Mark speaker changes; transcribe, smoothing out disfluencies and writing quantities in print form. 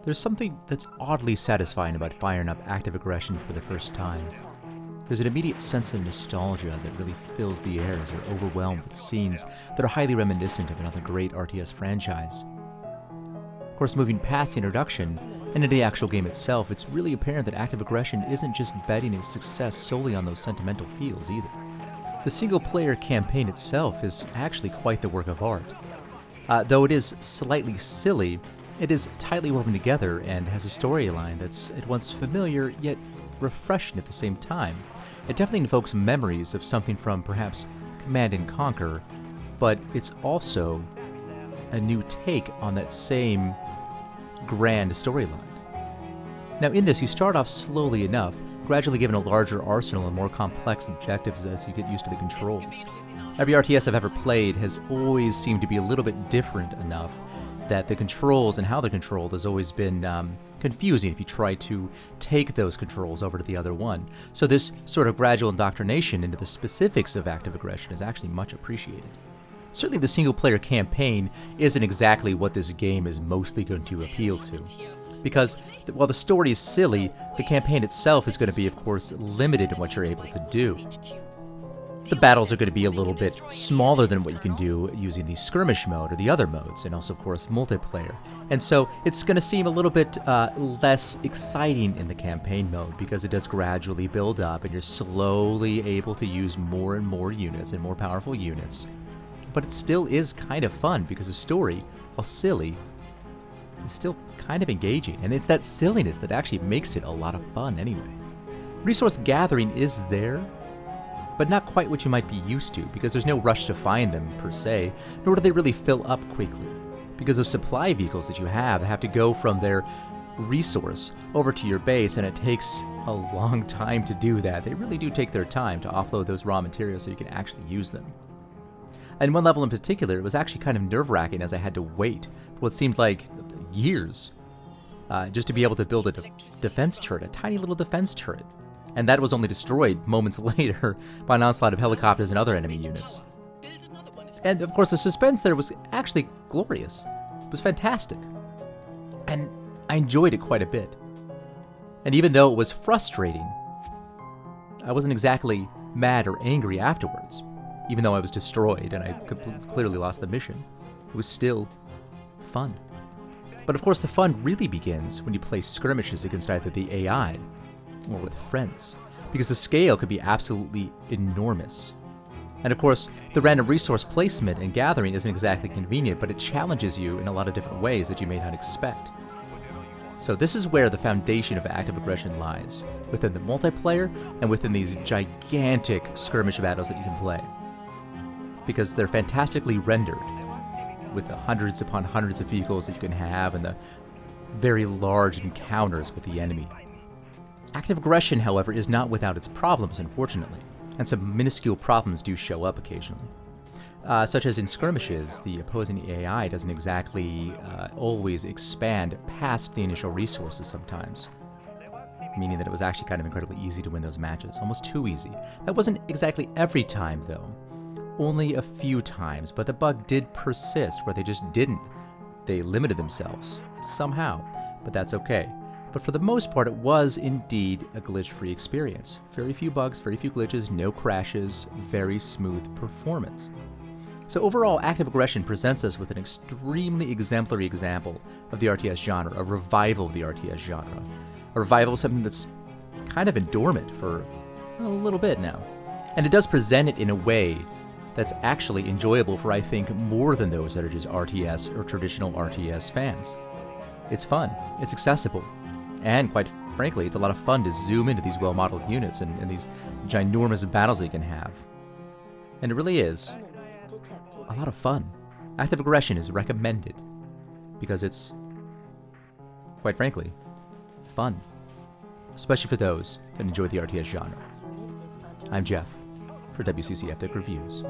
Speaker 1: There's something that's oddly satisfying about firing up active aggression for the first time. There's an immediate sense of nostalgia that really fills the air as you're overwhelmed with scenes that are highly reminiscent of another great RTS franchise. Of course, moving past the introduction and into the actual game itself, it's really apparent that active aggression isn't just betting its success solely on those sentimental feels either. The single-player campaign itself is actually quite the work of art. Though it is slightly silly, it is tightly woven together and has a storyline that's at once familiar yet refreshing at the same time. It definitely invokes memories of something from perhaps Command & Conquer, but it's also a new take on that same grand storyline. Now in this, you start off slowly enough, gradually given a larger arsenal and more complex objectives as you get used to the controls. Every RTS I've ever played has always seemed to be a little bit different enough that the controls and how they're controlled has always been confusing if you try to take those controls over to the other one. So this sort of gradual indoctrination into the specifics of active aggression is actually much appreciated. Certainly the single-player campaign isn't exactly what this game is mostly going to appeal to, because while the story is silly, the campaign itself is going to be, of course, limited in what you're able to do. The battles are going to be a little bit smaller than what you can do using the skirmish mode or the other modes, and also, of course, multiplayer. And so it's going to seem a little bit less exciting in the campaign mode because it does gradually build up and you're slowly able to use more and more units and more powerful units. But it still is kind of fun because the story, while silly, is still kind of engaging. And it's that silliness that actually makes it a lot of fun anyway. Resource gathering is there, but not quite what you might be used to, because there's no rush to find them per se, nor do they really fill up quickly, because the supply vehicles that you have to go from their resource over to your base, and it takes a long time to do that. They really do take their time to offload those raw materials so you can actually use them. And one level in particular, it was actually kind of nerve-wracking as I had to wait for what seemed like years just to be able to build a defense turret, a tiny little defense turret. And that was only destroyed moments later by an onslaught of helicopters and other enemy units. And of course the suspense there was actually glorious. It was fantastic. And I enjoyed it quite a bit. And even though it was frustrating, I wasn't exactly mad or angry afterwards. Even though I was destroyed and I clearly lost the mission, it was still fun. But of course the fun really begins when you play skirmishes against either the AI or with friends, because the scale could be absolutely enormous. And of course, the random resource placement and gathering isn't exactly convenient, but it challenges you in a lot of different ways that you may not expect. So this is where the foundation of active aggression lies, within the multiplayer and within these gigantic skirmish battles that you can play. Because they're fantastically rendered, with the hundreds upon hundreds of vehicles that you can have and the very large encounters with the enemy. Active aggression, however, is not without its problems, unfortunately, and some minuscule problems do show up occasionally. Such as in skirmishes, the opposing AI doesn't exactly always expand past the initial resources sometimes, meaning that it was actually kind of incredibly easy to win those matches, almost too easy. That wasn't exactly every time, though. Only a few times, but the bug did persist where they just didn't. They limited themselves, somehow, but that's okay. But for the most part, it was indeed a glitch-free experience. Very few bugs, very few glitches, no crashes, very smooth performance. So overall, active aggression presents us with an extremely exemplary example of the RTS genre, a revival of the RTS genre. A revival of something that's kind of been dormant for a little bit now. And it does present it in a way that's actually enjoyable for, I think, more than those that are just RTS or traditional RTS fans. It's fun, it's accessible, and quite frankly, it's a lot of fun to zoom into these well-modeled units and these ginormous battles that you can have. And it really is a lot of fun. Active aggression is recommended because it's, quite frankly, fun. Especially for those that enjoy the RTS genre. I'm Jeff for WCCF Tech Reviews.